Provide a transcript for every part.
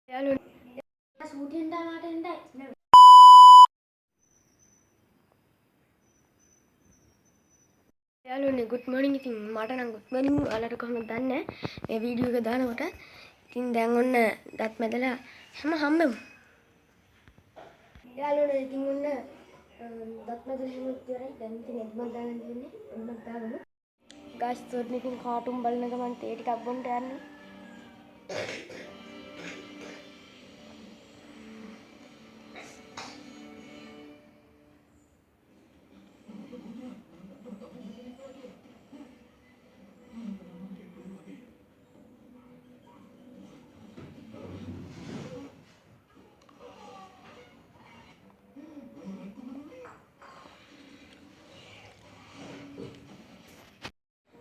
යාළුවනේ good morning. ඉතින් මට නම් good morning ඔයාලට කොහොමද දන්නේ මේ වීඩියෝ එක දානකොට. ඉතින් දැන් ඔන්න දත් මැදලා හම්බෙමු. යාළුවනේ ඉතින් ඔන්න දත් මැදලා හැමෝත් ඉවරයි. දැන් ඉතින් එක්මන් දාන්න දෙන්නේ. එක්මන් දාගමු. ගාස් තෝරන ඉතින් කාටුන් බලන ගමන් තේ ටිකක් බොන්න යන්නේ.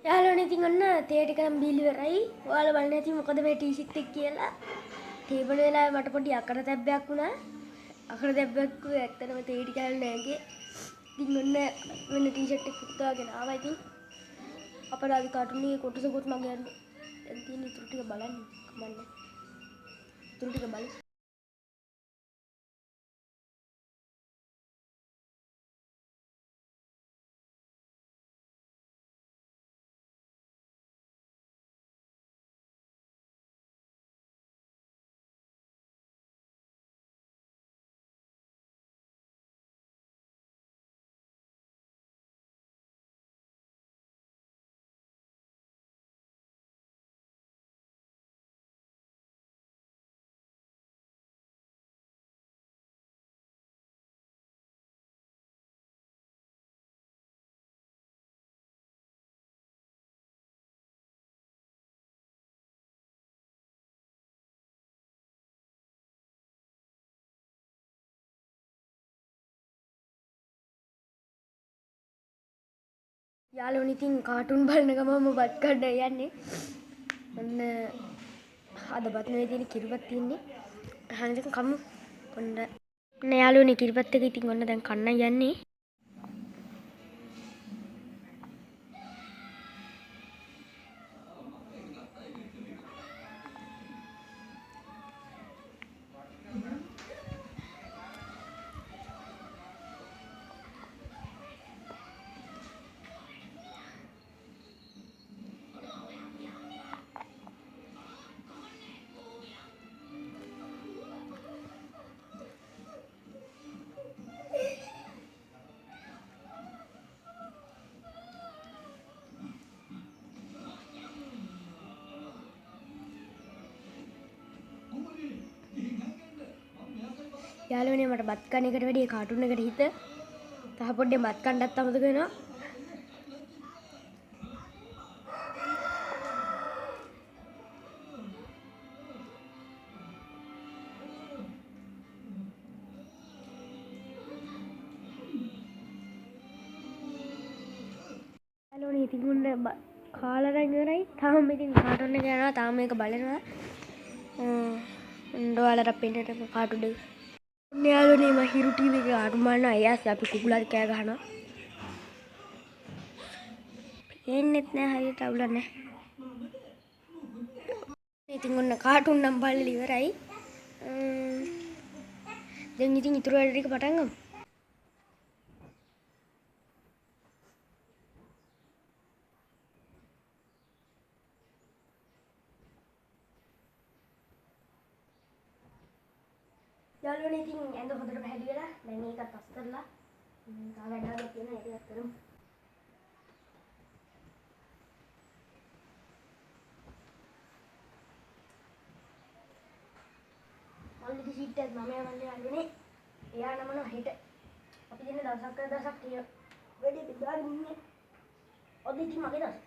යාළුවනේ ඉතින් ඔන්න තේ ටික නම් බීලි ඉවරයි. ඔයාලා බලන්න ඇති මොකද මේ ටී-ෂර්ට් එක කියලා. තේ බොන වෙලාවේ මට පොඩි අකරතැබ්බයක් වුණා. අකරතැබ්බයක් ඇත්තටම තේ ටික නැගේ. ඉතින් ඔන්න මෙන්න ටී-ෂර්ට් එක පුතාගෙන ආවා. ඉතින් අපරාධ කාටුන් එකේ කොටසකුත් මගේ යන්නේ. දැන් තියෙන ඉතුරු ටික බලන්න කමන්නේ. ඉතුරු ටික බලන්න. යාළුවනේ ඉතින් කාටුන් බලන ගමම බත් කන්න යන්නේ. ඔන්න අද බත් නෙවෙයි තියෙන්නේ කිරිබත් තියෙන්නේ. අහන්න ඉතින් කමු. ඔන්න යාළුවනේ කිරිබත් එක ඉතින් ඔන්න දැන් කන්න යන්නේ. යාළුවනේ මට බත් කන්න එකට වැඩිය කාටුන් එකට හිත. තව පොඩ්ඩේ බත් කන්නත් අමතක වෙනවා. යාළුවනේ ඉතින් උන්න කාලා දැන් ඉවරයි. තාම ඉතින් කාටුන් එක යනවා. තාම මේක බලනවා. ඔයාලට පෙන්නට කාටුන් එක. ඔන්න යාළුවනේ මම හිරු ටීවී එකේ කාටුන් බලනවා. එයාස් අපි කුකුලාට කෑ ගහනවා. පේන්නෙත් නෑ හරියට අවුලක් නෑ. ඉතින් ඔන්න කාටුන් නම් බලලා ඉවරයි. දැන් ඉතින් ඉතුරු වැඩ ටික පටන් ගමු. යාළුවනේ ඉතින් ඇඳ හොඳට පැහැදිලි වෙලා දැන් මේකත් අස් කරලා තව වැඩක් තියෙනවා ඒකත් කරමු. මල්ලි සීට් එක මම යවන්නේ යාළුවනේ. එයා නමන හෙට අපි දෙන්න දවසක් කිය වැඩි බෙදාගෙන ඉන්නේ. ඔද ඉතින් මගේ දවස්.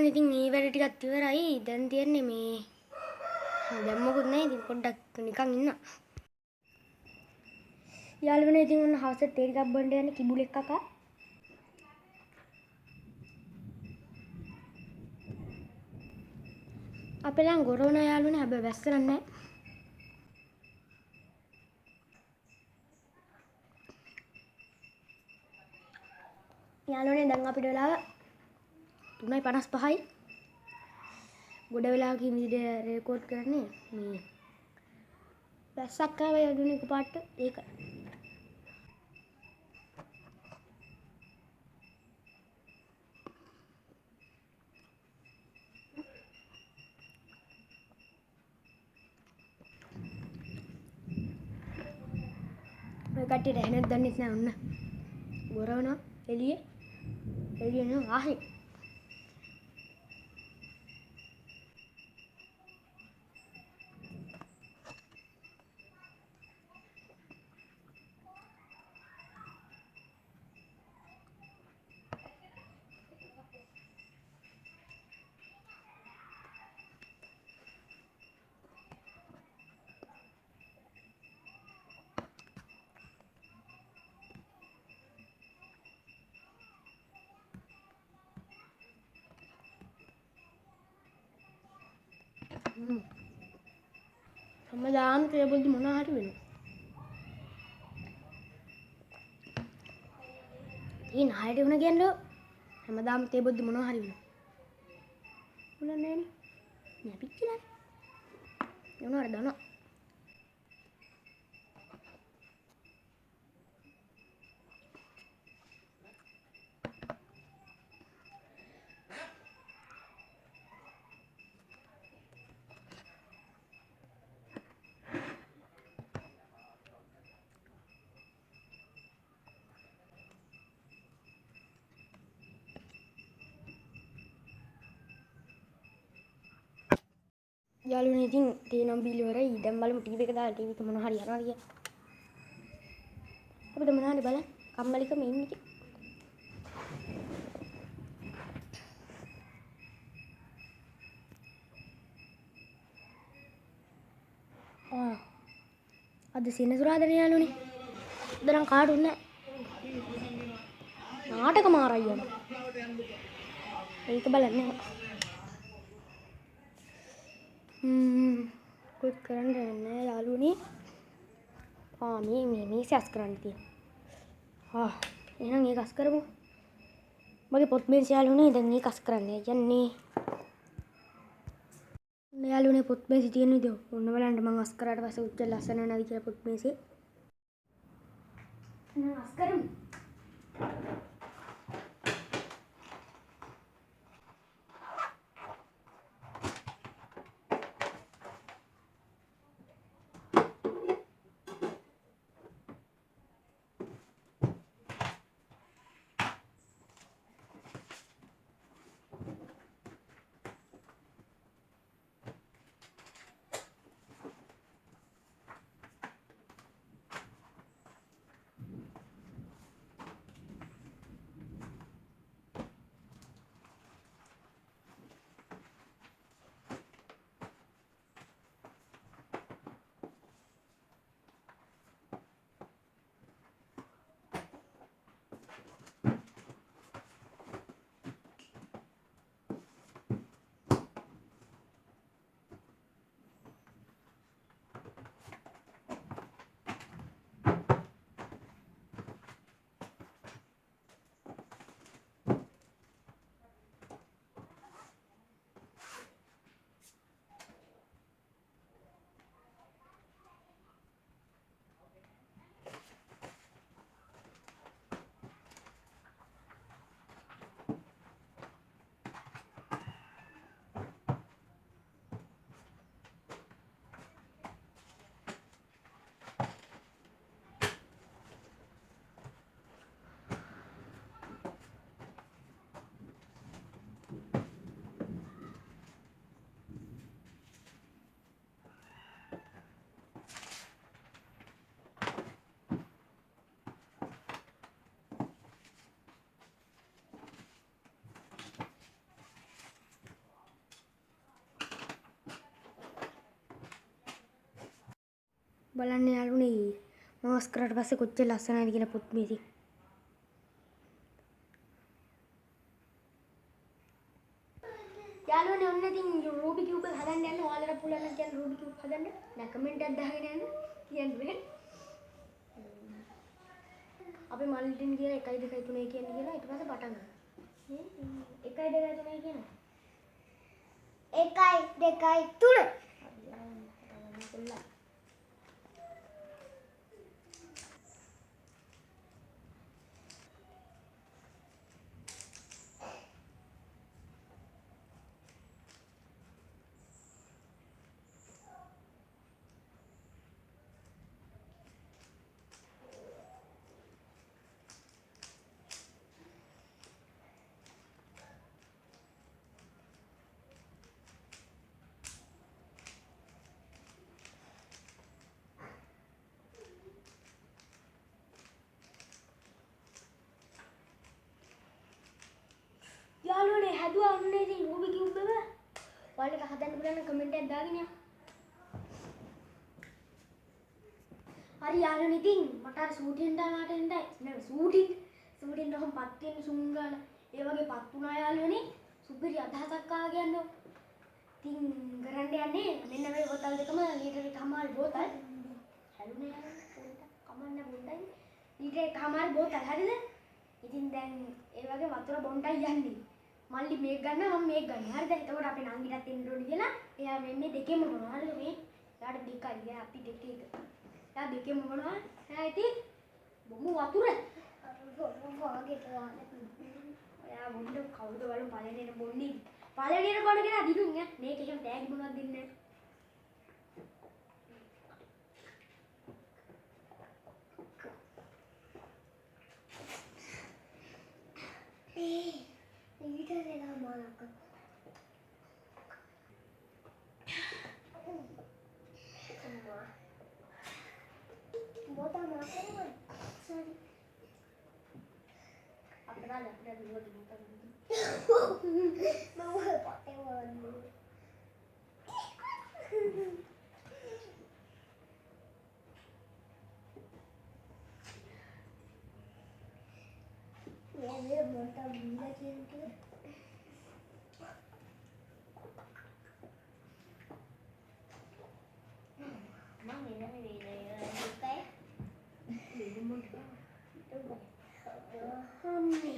යාළුවනේ ඉතින් මේ වැඩ ටිකත් ඉවරයි. දැන් තියන්නේ මේ දැන් මොකුත් නැහැ. ඉතින් පොඩ්ඩක් නිකන් ඉන්න. යාළුවනේ ඉතින් ඔන්න හවසට තේ ටිකක් බොන්න යන්නේ කිඹුලෙක් කකා. අපේ ළඟ ගොරවන යාළුවනේ හැබැයි වැස්ස නැහැ. යාළුවනේ දැන් අපිට වෙලාව 3:55යි. ගොඩ වෙලාවකින් වීඩියෝ රෙකෝඩ් කරන්නේ මේ වැස්සක් ආවා යාළුවනේ එකපාරට ඒකයි. ඔය කට්ටියට ඇහෙනවද දන්නේ නැහැ ඔන්න. ගොරවනවා එළියේ නෝ ආහේ. හැමදාම තේබොද්දි මොනවා හරි වෙනවා. ඒ නහයට වුණ කියන්නේ හැමදාම තේබොද්දි මොනවා හරි වෙනවා. උනන්නේ නෑ පිච්චිලා. යනවා දනවා. යාළුවනේ ඉතින් තේ නම් බීලා ඉවරයි. දැන් බලමු ටීවී එක දාලා ටීවී එක මොනවා හරි යනවා කියලා. අපිට මොනවා හරි බලන්න කම්මැලිකම ඉන්නේ ඉතින්. අද සෙනසුරාදානේ යාළුවනේ. අද නම් කාටුත් නැහැ. නාටක මාරයි යනවා. ඒක බලන්නේ නැහැ. කොහෙත් කරන්න නැහැ යාළුවනේ. මේ සස් කරන්න තියෙනවා. එහෙනම් ඒක අස් කරමු. මගේ පොත් මේස් යාළුවනේ දැන් ඒක අස් කරන්න යන්නේ. යාළුවනේ පොත් මේස් තියෙන විදිය ඔන්න බලන්න මම අස් කරාට පස්සේ උච්ච ලස්සන නැති කියලා පොත් මේසේ. එහෙනම් අස් කරමු. බලන්න යාළුවනේ මාස් කරාට පස්සේ කොච්චර ලස්සනයිද කියලා පොත් මේසි. යාළුවනේ ඔන්න ඉතින් රූබි කියුබ් එක හදන්න යන්න ඔයාලට පුළුවන් නම් කියන්න රූබි කියුබ් හදන්න. නෑ කමෙන්ට් එකක් දාගෙන යන්න කියන්නේ. අපි මල්ටින් කියලා 1 2 3 කියන්නේ කියලා ඊට පස්සේ පටන් ගන්න. 1 2 3 කියනවා. 1 2 3. යාළුවනේ හැදුවා ඔන්න ඉතින් රූබි කියුබ් එක. ඔයාලට හදන්න පුළුවන් නම් කමෙන්ට් එකක් දාගෙන යන්න. හරි යාළුවනේ ඉතින් මට අර ෂූටින් දාන්නට එන්නයි. නේද ෂූටින් නම් පත් වෙන සුංගාල. ඒ වගේ පත් වුණා යාළුවනේ. සුපිරි අදහසක් ආ කියන්නේ. ඉතින් කරන්න යන්නේ මෙන්න මේ බෝතල් දෙකම ලීටර් එකමාර බෝතල්. හැලුනේ යාළුවනේ. කමන්න බොන්නයි. ලීටර් එකමාර බෝතල් හරිද? ඉතින් දැන් ඒ වගේ වතුර බොන්නයි යන්නේ. මල්ලි මේක ගන්න මම මේක ගන්න. හරිද? එතකොට අපේ නංගිටත් එන්න ඕනේ කියලා. එයා මේ දෙකෙම මොනවා හරිද මේ? එයාට දෙකයි. එයා අපි දෙක එක. එයා දෙකෙම මොනවා? එයා ඉතින් බොමු වතුර. වාගේට ඔයා බොන්න කවුද බලමු පළවෙනියට බොන්නේ. පළවෙනියට බොන්න කියලා දිනුම් ඈ. මේක එහෙම තෑගි මොනවද දෙන්නේ නැහැ. ඊට වෙලා මානක අම්මා බෝතල් මාකේ සරි අපරාධ දුවද බෝතල් මම පොතේ වරන්නේ ये मोटा बिल्ला के मां मेरा में ले जाएगा ये मोटा तो हमने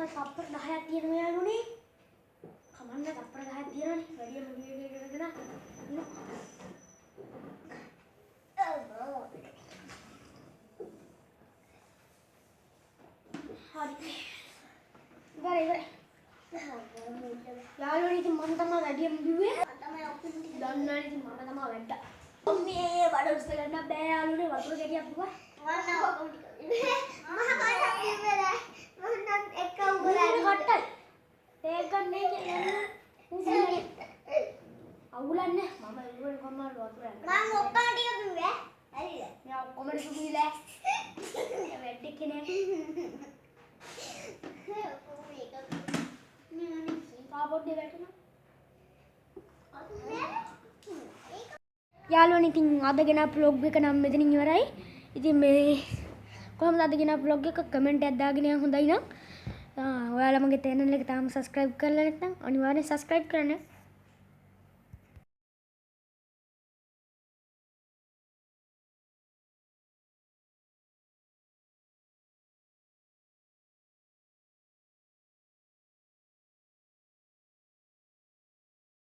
තප්පර 10ක් තියෙනවා යාළුවනේ. කමන්න තප්පර 10ක් තියෙනවනේ. වැඩිම වීඩියෝ එකකට දාන්න. හරි. ඉවරයි. යාළුවනේ ඉතින් මම තමයි වැඩිම බිව්වේ. තමයි ඔක්කොම දන්නානේ ඉතින් මම තමයි වැඩ. මේ බඩ උස්ස ගන්න බෑ යාළුවනේ වතුර ගැටියක් දුවා. මම ඔක්කොම ටික. මම කඩක් ඉවරයි. මම එක උගලයි කට්ටයි. ඒක ගන්නේ කියන්නේ අවුලන්නේ මම ඉවර කොම්මල් වතුර යන්න. මම ඔක්කොම ටික බිව්වේ. හරිද? මම ඔක්කොම ටික බිව්ලා. වැඩි කෙනෙක්. ඔක්කොම එක. නේ පාපොඩ්ඩේ වැටෙනවා. යාළුවනේ ඉතින් අද ගෙන vlog එක නම් මෙතනින් ඉවරයි. ඉතින් මේ කොහොමද අද ගෙන vlog එක කමෙන්ට් එකක් දාගෙන යන්න හොඳයි නම් ඔයාලා මගේ channel එක තාම subscribe කරලා නැත්නම් අනිවාර්යෙන් subscribe කරන්න.